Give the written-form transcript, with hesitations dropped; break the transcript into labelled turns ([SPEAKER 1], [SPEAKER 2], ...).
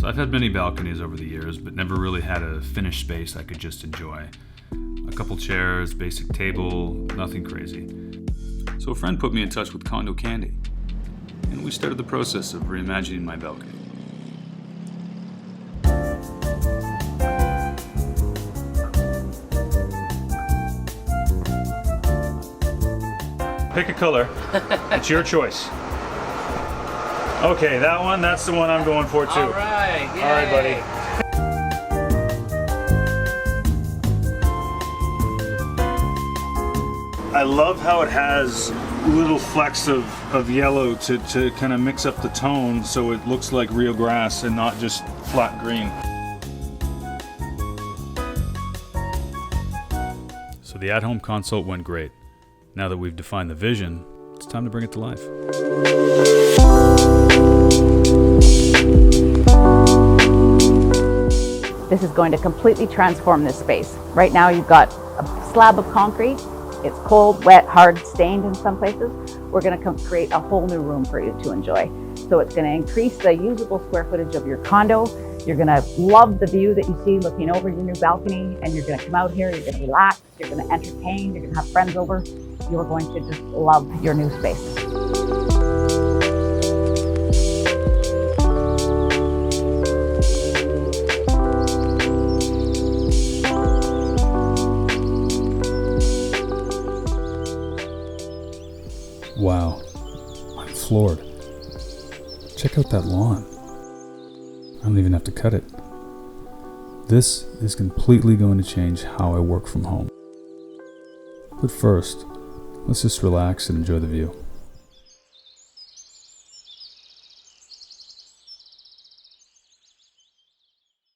[SPEAKER 1] So I've had many balconies over the years, but never really had a finished space I could just enjoy. A couple chairs, basic table, nothing crazy. So a friend put me in touch with Condo Kandy, and we started the process of reimagining my balcony. Pick a color. It's your choice. Okay, that one, that's the one I'm going for too.
[SPEAKER 2] All right, yay.
[SPEAKER 1] All right, buddy. I love how it has little flecks of yellow to kind of mix up the tone so it looks like real grass and not just flat green. So the at-home consult went great. Now that we've defined the vision, it's time to bring it to life.
[SPEAKER 3] This is going to completely transform this space. Right now you've got a slab of concrete. It's cold, wet, hard, stained in some places. We're going to create a whole new room for you to enjoy. So it's going to increase the usable square footage of your condo. You're going to love the view that you see looking over your new balcony, and you're going to come out here, you're going to relax, you're going to entertain, you're going to have friends over. You're going to just love your new space.
[SPEAKER 1] Wow, I'm floored. Check out that lawn. I don't even have to cut it. This is completely going to change how I work from home. But first, let's just relax and enjoy the view.